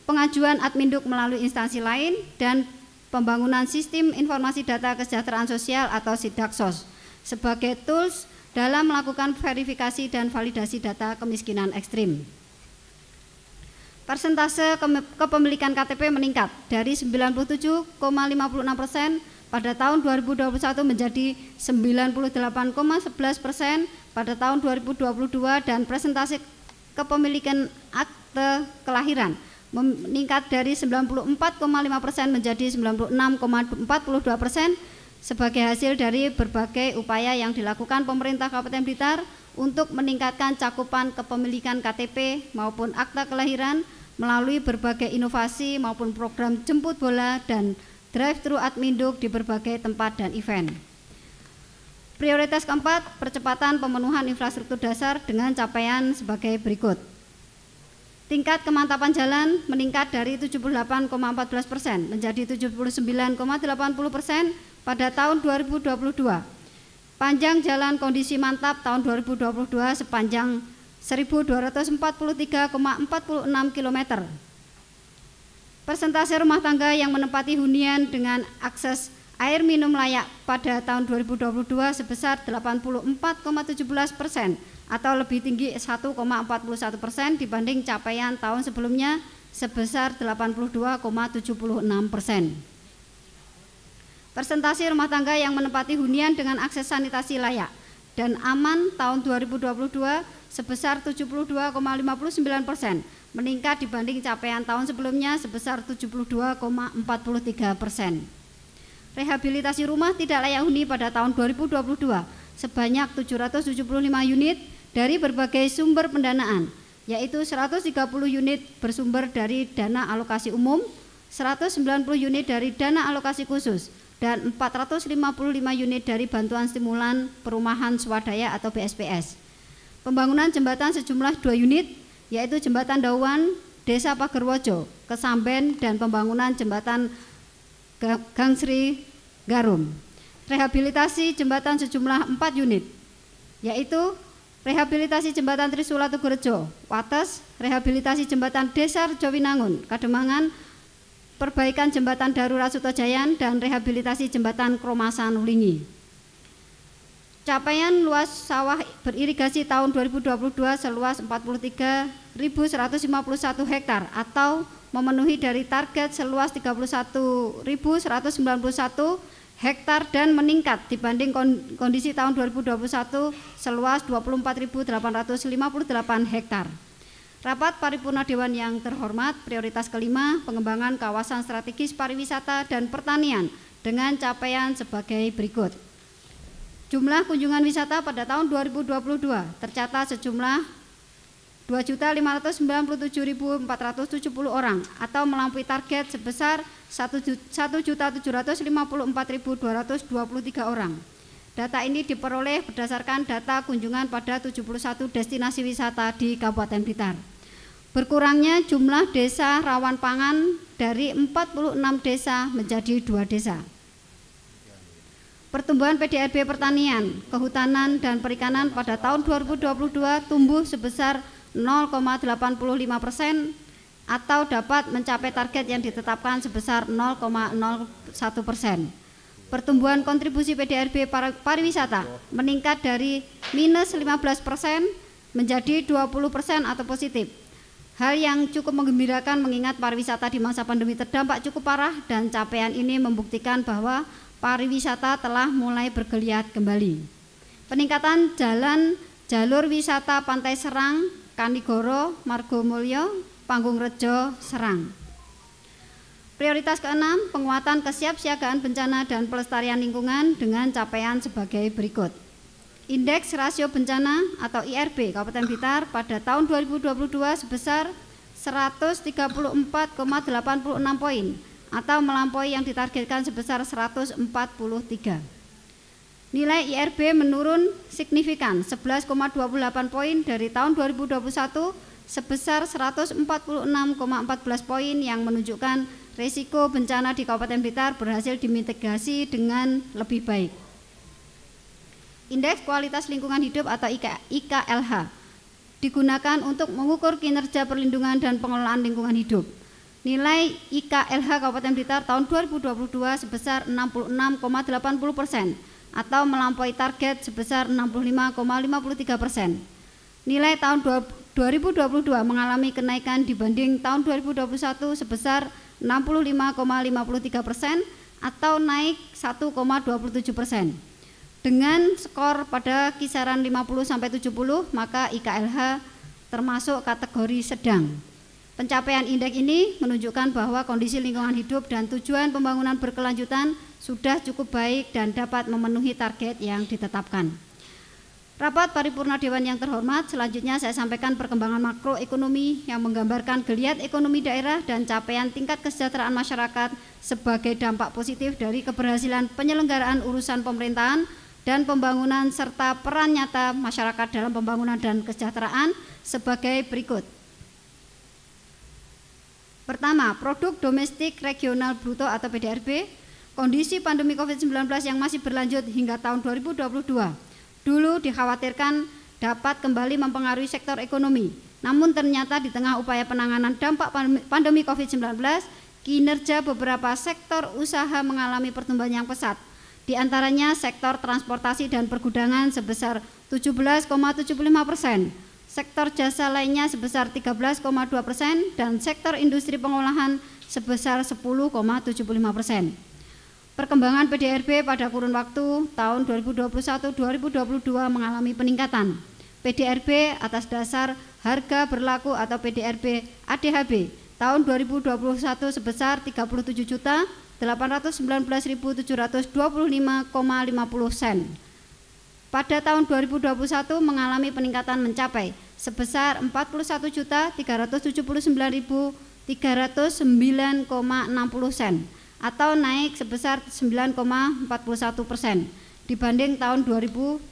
pengajuan adminduk melalui instansi lain, dan pembangunan sistem informasi data kesejahteraan sosial atau SIDAKSOS sebagai tools dalam melakukan verifikasi dan validasi data kemiskinan ekstrim. Persentase kepemilikan KTP meningkat dari 97,56% pada tahun 2021 menjadi 98,11% pada tahun 2022, dan presentasi kepemilikan akte kelahiran meningkat dari 94,5% menjadi 96,42% sebagai hasil dari berbagai upaya yang dilakukan pemerintah Kabupaten Blitar untuk meningkatkan cakupan kepemilikan KTP maupun akta kelahiran melalui berbagai inovasi maupun program jemput bola dan drive-thru adminduk di berbagai tempat dan event. Prioritas keempat, percepatan pemenuhan infrastruktur dasar dengan capaian sebagai berikut. Tingkat kemantapan jalan meningkat dari 78,14% menjadi 79,80% pada tahun 2022. Panjang jalan kondisi mantap tahun 2022 sepanjang 1.243,46 km. Persentase rumah tangga yang menempati hunian dengan akses air minum layak pada tahun 2022 sebesar 84,17% atau lebih tinggi 1,41% dibanding capaian tahun sebelumnya sebesar 82,76%. Persentase rumah tangga yang menempati hunian dengan akses sanitasi layak dan aman tahun 2022 sebesar 72,59%, meningkat dibanding capaian tahun sebelumnya sebesar 72,43%. Rehabilitasi rumah tidak layak huni pada tahun 2022 sebanyak 775 unit dari berbagai sumber pendanaan, yaitu 130 unit bersumber dari dana alokasi umum, 190 unit dari dana alokasi khusus, dan 455 unit dari bantuan stimulan perumahan swadaya atau BSPS. Pembangunan jembatan sejumlah 2 unit, yaitu jembatan Dauan, Desa Pagerwojo, Kesamben, dan pembangunan jembatan Gangsri Garum. Rehabilitasi jembatan sejumlah 4 unit, yaitu rehabilitasi jembatan Trisula Tugurejo, Wates, rehabilitasi jembatan Desa Rejowinangun, Kademangan, perbaikan jembatan Darurat Sutojayan, dan rehabilitasi jembatan Kromasan Ulingi. Capaian luas sawah beririgasi tahun 2022 seluas 43.151 hektar atau memenuhi dari target seluas 31.191 hektar dan meningkat dibanding kondisi tahun 2021 seluas 24.858 hektar. Rapat Paripurna Dewan yang terhormat, prioritas kelima, pengembangan kawasan strategis pariwisata dan pertanian dengan capaian sebagai berikut. Jumlah kunjungan wisata pada tahun 2022 tercatat sejumlah 2.597.470 orang atau melampaui target sebesar 1.754.223 orang. Data ini diperoleh berdasarkan data kunjungan pada 71 destinasi wisata di Kabupaten Blitar. Berkurangnya jumlah desa rawan pangan dari 46 desa menjadi 2 desa. Pertumbuhan PDRB pertanian, kehutanan, dan perikanan pada tahun 2022 tumbuh sebesar 0,85% atau dapat mencapai target yang ditetapkan sebesar 0,01%. pertumbuhan kontribusi PDRB pariwisata meningkat dari minus 15% menjadi 20% atau positif. Hal yang cukup menggembirakan mengingat pariwisata di masa pandemi terdampak cukup parah dan capaian ini membuktikan bahwa pariwisata telah mulai bergeliat kembali. Peningkatan jalur wisata Pantai Serang, Kanigoro, Margomulyo, Panggung-Rejo, Serang. Prioritas ke-6, penguatan kesiapsiagaan bencana dan pelestarian lingkungan dengan capaian sebagai berikut. Indeks rasio bencana atau IRB Kabupaten Blitar pada tahun 2022 sebesar 134,86 poin atau melampaui yang ditargetkan sebesar 143. Nilai IRB menurun signifikan 11,28 poin dari tahun 2021 sebesar 146,14 poin yang menunjukkan risiko bencana di Kabupaten Blitar berhasil dimitigasi dengan lebih baik. Indeks kualitas lingkungan hidup atau IKLH digunakan untuk mengukur kinerja perlindungan dan pengelolaan lingkungan hidup. Nilai IKLH Kabupaten Blitar tahun 2022 sebesar 66,80% atau melampaui target sebesar 65,53%. Nilai tahun 2022 mengalami kenaikan dibanding tahun 2021 sebesar 65,53% atau naik 1,27%. Dengan skor pada kisaran 50-70, maka IKLH termasuk kategori sedang. Pencapaian indeks ini menunjukkan bahwa kondisi lingkungan hidup dan tujuan pembangunan berkelanjutan sudah cukup baik dan dapat memenuhi target yang ditetapkan. Rapat paripurna Dewan yang terhormat, selanjutnya saya sampaikan perkembangan makroekonomi yang menggambarkan geliat ekonomi daerah dan capaian tingkat kesejahteraan masyarakat sebagai dampak positif dari keberhasilan penyelenggaraan urusan pemerintahan dan pembangunan serta peran nyata masyarakat dalam pembangunan dan kesejahteraan sebagai berikut. Pertama, produk domestik regional bruto atau PDRB, kondisi pandemi COVID-19 yang masih berlanjut hingga tahun 2022. Dulu dikhawatirkan dapat kembali mempengaruhi sektor ekonomi, namun ternyata di tengah upaya penanganan dampak pandemi COVID-19, kinerja beberapa sektor usaha mengalami pertumbuhan yang pesat. Di antaranya sektor transportasi dan pergudangan sebesar 17,75%, sektor jasa lainnya sebesar 13,2% dan sektor industri pengolahan sebesar 10,75%. Perkembangan PDRB pada kurun waktu tahun 2021-2022 mengalami peningkatan. PDRB atas dasar harga berlaku atau PDRB ADHB tahun 2021 sebesar 37.819.725,50 sen. Pada tahun 2021 mengalami peningkatan mencapai sebesar 41.379.309,60 sen atau naik sebesar 9,41% dibanding tahun 2021.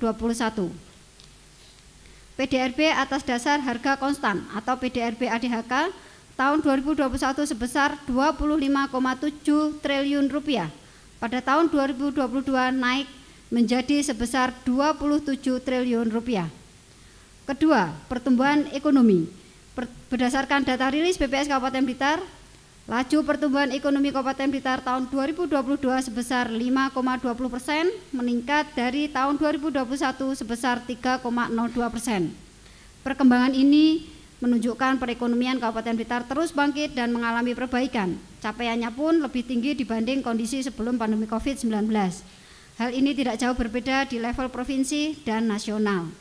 PDRB atas dasar harga konstan atau PDRB ADHK tahun 2021 sebesar 25,7 triliun rupiah. Pada tahun 2022 naik menjadi sebesar 27 triliun rupiah. Kedua, pertumbuhan ekonomi. Berdasarkan data rilis BPS Kabupaten Blitar, laju pertumbuhan ekonomi Kabupaten Blitar tahun 2022 sebesar 5,20%, meningkat dari tahun 2021 sebesar 3,02%. Perkembangan ini menunjukkan perekonomian Kabupaten Blitar terus bangkit dan mengalami perbaikan. Capaiannya pun lebih tinggi dibanding kondisi sebelum pandemi COVID-19. Hal ini tidak jauh berbeda di level provinsi dan nasional.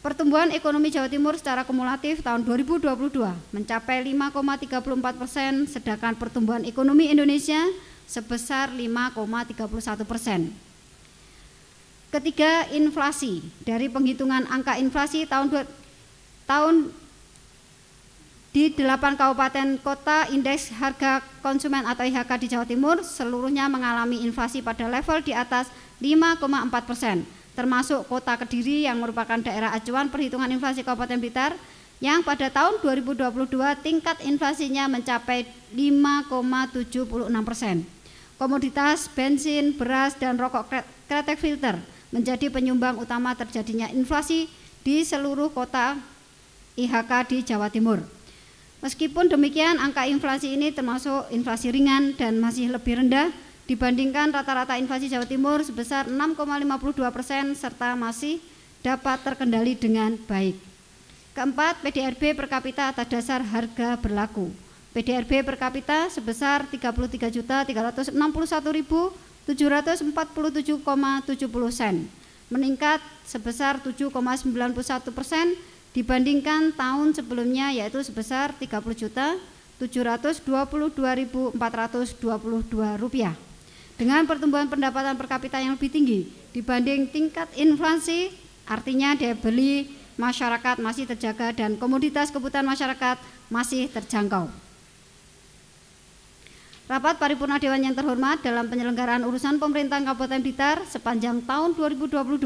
Pertumbuhan ekonomi Jawa Timur secara kumulatif tahun 2022 mencapai 5,34%, sedangkan pertumbuhan ekonomi Indonesia sebesar 5,31%. Ketiga, inflasi. Dari penghitungan angka inflasi tahun di 8 kabupaten kota, indeks harga konsumen atau IHK di Jawa Timur seluruhnya mengalami inflasi pada level di atas 5,4%. Termasuk kota Kediri yang merupakan daerah acuan perhitungan inflasi Kabupaten Blitar yang pada tahun 2022 tingkat inflasinya mencapai 5,76%. Komoditas bensin, beras, dan rokok kretek filter menjadi penyumbang utama terjadinya inflasi di seluruh kota IHK di Jawa Timur. Meskipun demikian, angka inflasi ini termasuk inflasi ringan dan masih lebih rendah dibandingkan rata-rata inflasi Jawa Timur sebesar 6,52% serta masih dapat terkendali dengan baik. Keempat, PDRB per kapita atas dasar harga berlaku. PDRB per kapita sebesar 33.361.747,70 sen, meningkat sebesar 7,91% dibandingkan tahun sebelumnya, yaitu sebesar Rp30.722.422. Dengan pertumbuhan pendapatan per kapita yang lebih tinggi dibanding tingkat inflasi, artinya daya beli masyarakat masih terjaga dan komoditas kebutuhan masyarakat masih terjangkau. Rapat Paripurna Dewan yang terhormat, dalam penyelenggaraan urusan pemerintahan Kabupaten Blitar sepanjang tahun 2022,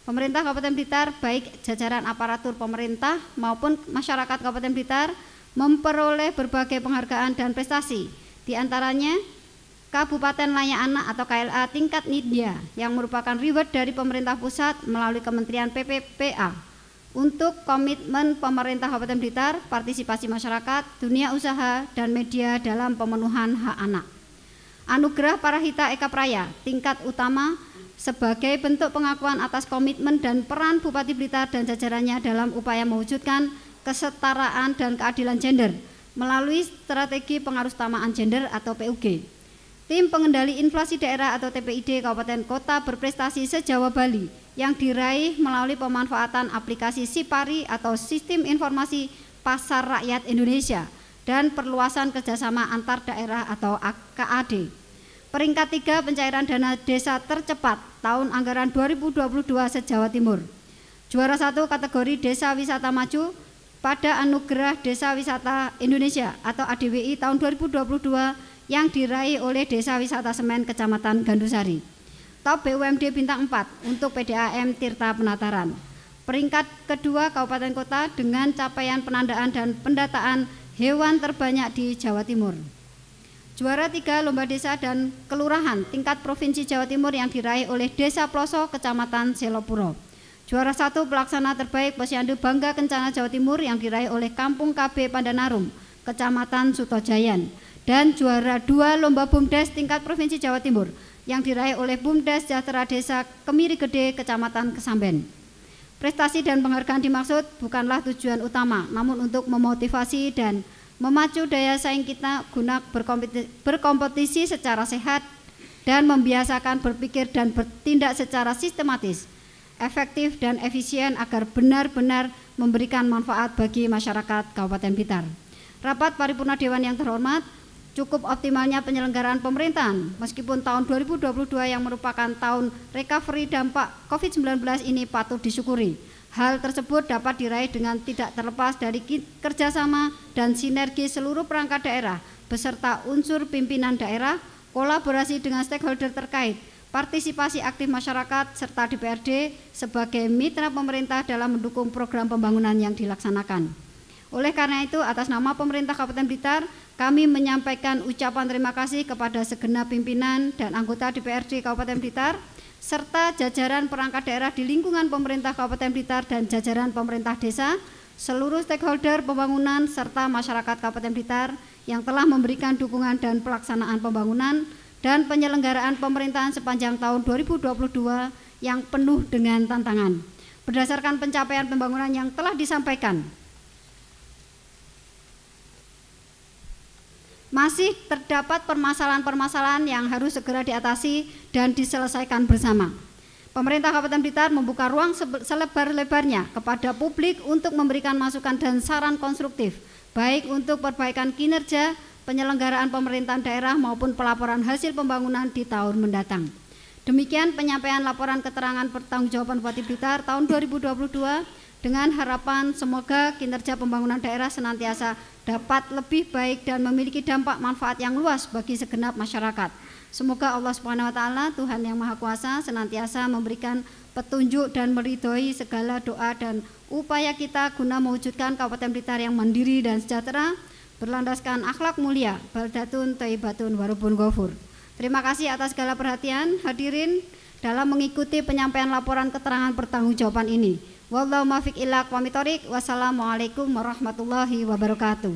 pemerintah Kabupaten Blitar baik jajaran aparatur pemerintah maupun masyarakat Kabupaten Blitar memperoleh berbagai penghargaan dan prestasi, di antaranya Kabupaten Layak Anak atau KLA tingkat Nidya yang merupakan reward dari pemerintah pusat melalui Kementerian PPPA untuk komitmen pemerintah Kabupaten Blitar, partisipasi masyarakat, dunia usaha, dan media dalam pemenuhan hak anak. Anugerah Parahita Eka Praya tingkat utama sebagai bentuk pengakuan atas komitmen dan peran Bupati Blitar dan jajarannya dalam upaya mewujudkan kesetaraan dan keadilan gender melalui strategi pengarusutamaan gender atau PUG. Tim Pengendali Inflasi Daerah atau TPID Kabupaten Kota berprestasi se-Jawa Bali yang diraih melalui pemanfaatan aplikasi Sipari atau Sistem Informasi Pasar Rakyat Indonesia dan perluasan kerjasama antar daerah atau KAD. Peringkat 3 pencairan dana desa tercepat tahun anggaran 2022 se-Jawa Timur. Juara 1 kategori Desa Wisata Maju pada Anugerah Desa Wisata Indonesia atau ADWI tahun 2022 yang diraih oleh Desa Wisata Semen Kecamatan Gandusari. Top BUMD bintang 4 untuk PDAM Tirta Penataran. Peringkat kedua Kabupaten Kota dengan capaian penandaan dan pendataan hewan terbanyak di Jawa Timur. Juara 3 Lomba Desa dan Kelurahan tingkat Provinsi Jawa Timur yang diraih oleh Desa Ploso Kecamatan Selopuro. Juara 1 pelaksana terbaik Posyandu Bangga Kencana Jawa Timur yang diraih oleh Kampung KB Pandanarum, Kecamatan Sutojayan. Dan juara 2 Lomba BUMDes tingkat Provinsi Jawa Timur yang diraih oleh BUMDes Sejahtera Desa Kemiri Gede, Kecamatan Kesamben. Prestasi dan penghargaan dimaksud bukanlah tujuan utama, namun untuk memotivasi dan memacu daya saing kita guna berkompetisi secara sehat dan membiasakan berpikir dan bertindak secara sistematis, efektif dan efisien agar benar-benar memberikan manfaat bagi masyarakat Kabupaten Blitar. Rapat Paripurna Dewan yang terhormat, cukup optimalnya penyelenggaraan pemerintahan meskipun tahun 2022 yang merupakan tahun recovery dampak COVID-19 ini patut disyukuri. Hal tersebut dapat diraih dengan tidak terlepas dari kerjasama dan sinergi seluruh perangkat daerah beserta unsur pimpinan daerah, kolaborasi dengan stakeholder terkait, partisipasi aktif masyarakat serta DPRD sebagai mitra pemerintah dalam mendukung program pembangunan yang dilaksanakan. Oleh karena itu, atas nama pemerintah Kabupaten Blitar, kami menyampaikan ucapan terima kasih kepada segenap pimpinan dan anggota DPRD Kabupaten Blitar, serta jajaran perangkat daerah di lingkungan pemerintah Kabupaten Blitar dan jajaran pemerintah desa, seluruh stakeholder pembangunan, serta masyarakat Kabupaten Blitar yang telah memberikan dukungan dan pelaksanaan pembangunan dan penyelenggaraan pemerintahan sepanjang tahun 2022 yang penuh dengan tantangan. Berdasarkan pencapaian pembangunan yang telah disampaikan, masih terdapat permasalahan-permasalahan yang harus segera diatasi dan diselesaikan bersama. Pemerintah Kabupaten Blitar membuka ruang selebar-lebarnya kepada publik untuk memberikan masukan dan saran konstruktif, baik untuk perbaikan kinerja penyelenggaraan pemerintahan daerah maupun pelaporan hasil pembangunan di tahun mendatang. Demikian penyampaian laporan keterangan pertanggungjawaban Bupati Blitar tahun 2022 dengan harapan semoga kinerja pembangunan daerah senantiasa dapat lebih baik dan memiliki dampak manfaat yang luas bagi segenap masyarakat. Semoga Allah Subhanahu wa taala, Tuhan yang Maha Kuasa, senantiasa memberikan petunjuk dan meridhoi segala doa dan upaya kita guna mewujudkan Kabupaten Blitar yang mandiri dan sejahtera, berlandaskan akhlak mulia, baldatun thayyibatun warubun ghafur. Terima kasih atas segala perhatian hadirin dalam mengikuti penyampaian laporan keterangan pertanggungjawaban ini. Wallahu muwaffiq ila aqwamit thoriq. Wassalamualaikum warahmatullahi wabarakatuh.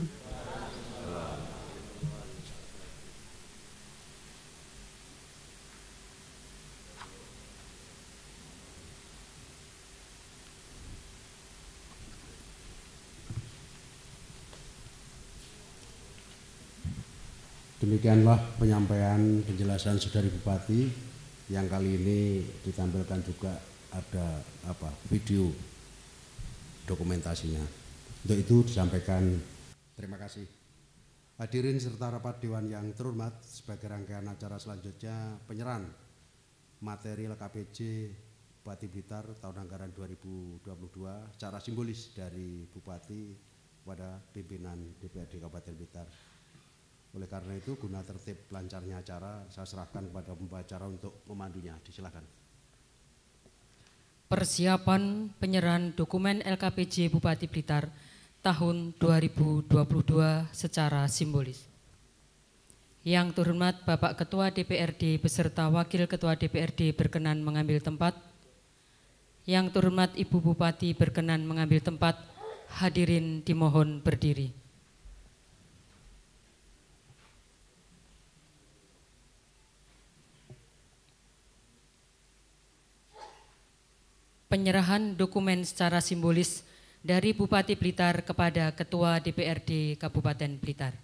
Demikianlah penyampaian penjelasan Saudari Bupati yang kali ini ditampilkan juga ada video dokumentasinya. Untuk itu disampaikan terima kasih. Hadirin serta rapat Dewan yang terhormat, sebagai rangkaian acara selanjutnya penyerahan materi LKPJ Bupati Blitar tahun anggaran 2022 secara simbolis dari Bupati kepada pimpinan DPRD Kabupaten Blitar. Oleh karena itu, guna tertib lancarnya acara, saya serahkan kepada pembaca acara untuk memandunya. Disilakan. Persiapan penyerahan dokumen LKPJ Bupati Blitar tahun 2022 secara simbolis. Yang terhormat Bapak Ketua DPRD beserta Wakil Ketua DPRD berkenan mengambil tempat. Yang terhormat Ibu Bupati berkenan mengambil tempat. Hadirin dimohon berdiri. Penyerahan dokumen secara simbolis dari Bupati Blitar kepada Ketua DPRD Kabupaten Blitar.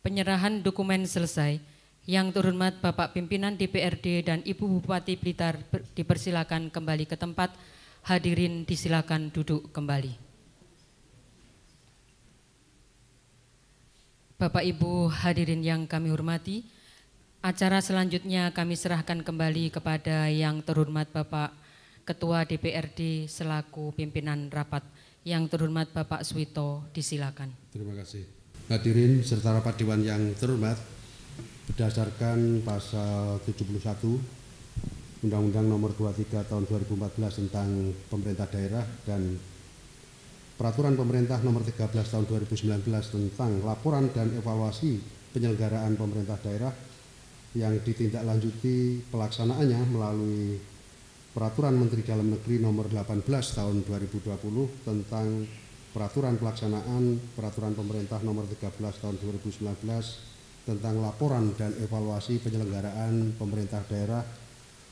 Penyerahan dokumen selesai. Yang terhormat Bapak Pimpinan DPRD dan Ibu Bupati Blitar dipersilakan kembali ke tempat. Hadirin disilakan duduk kembali. Bapak Ibu hadirin yang kami hormati, acara selanjutnya kami serahkan kembali kepada yang terhormat Bapak Ketua DPRD selaku pimpinan rapat. Yang terhormat Bapak Suwito, disilakan. Terima kasih. Hadirin serta rapat Dewan yang terhormat, berdasarkan pasal 71 Undang-Undang Nomor 23 Tahun 2014 tentang Pemerintah Daerah dan Peraturan Pemerintah Nomor 13 Tahun 2019 tentang laporan dan evaluasi penyelenggaraan pemerintah daerah yang ditindaklanjuti pelaksanaannya melalui Peraturan Menteri Dalam Negeri Nomor 18 Tahun 2020 tentang Peraturan Pelaksanaan Peraturan Pemerintah Nomor 13 Tahun 2019 tentang laporan dan evaluasi penyelenggaraan pemerintah daerah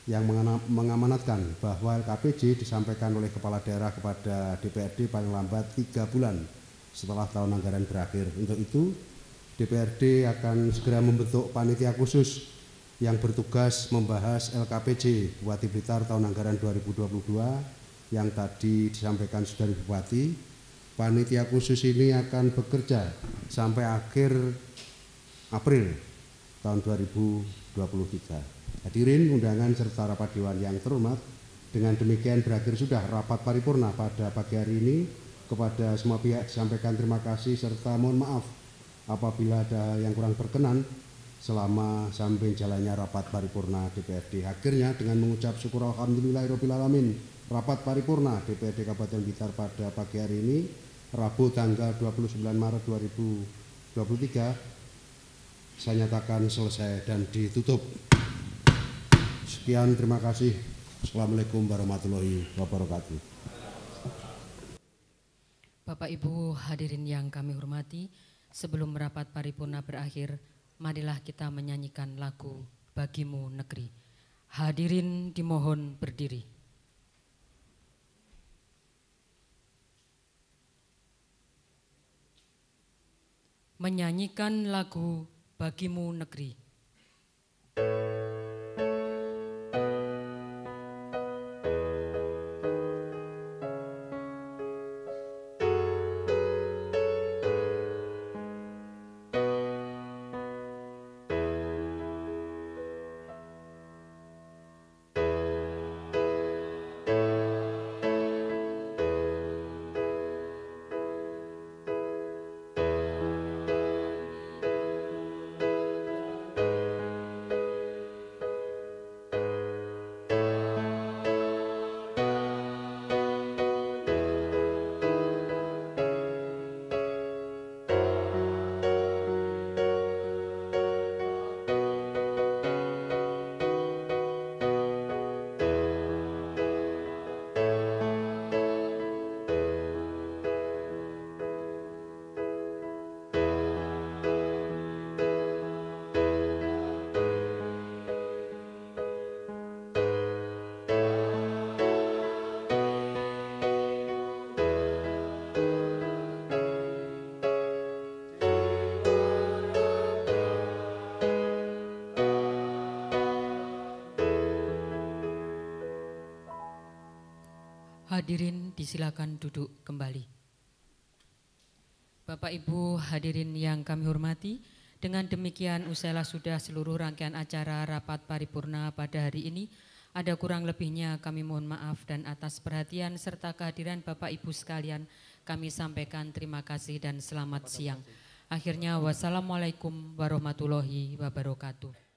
yang mengamanatkan bahwa LKPJ disampaikan oleh Kepala Daerah kepada DPRD paling lambat 3 bulan setelah tahun anggaran berakhir. Untuk itu, DPRD akan segera membentuk panitia khusus yang bertugas membahas LKPJ Bupati Blitar tahun anggaran 2022 yang tadi disampaikan Saudari Bupati. Panitia khusus ini akan bekerja sampai akhir April tahun 2023. Hadirin undangan serta rapat Dewan yang terhormat, dengan demikian berakhir sudah rapat paripurna pada pagi hari ini. Kepada semua pihak disampaikan terima kasih serta mohon maaf apabila ada yang kurang berkenan selama sampai jalannya rapat paripurna DPRD. Akhirnya dengan mengucap syukur alhamdulillahirabbil alamin, rapat paripurna DPRD Kabupaten Blitar pada pagi hari ini Rabu tanggal 29 Maret 2023 saya nyatakan selesai dan ditutup. Sekian, terima kasih. Assalamualaikum warahmatullahi wabarakatuh. Bapak Ibu hadirin yang kami hormati, sebelum rapat paripurna berakhir, marilah kita menyanyikan lagu Bagimu Negeri. Hadirin dimohon berdiri. Menyanyikan lagu Bagimu Negeri. hadirin disilakan duduk kembali. Bapak Ibu hadirin yang kami hormati, dengan demikian usailah sudah seluruh rangkaian acara rapat paripurna pada hari ini. Ada kurang lebihnya kami mohon maaf, dan atas perhatian serta kehadiran Bapak Ibu sekalian kami sampaikan terima kasih dan selamat siang. Akhirnya wassalamualaikum warahmatullahi wabarakatuh.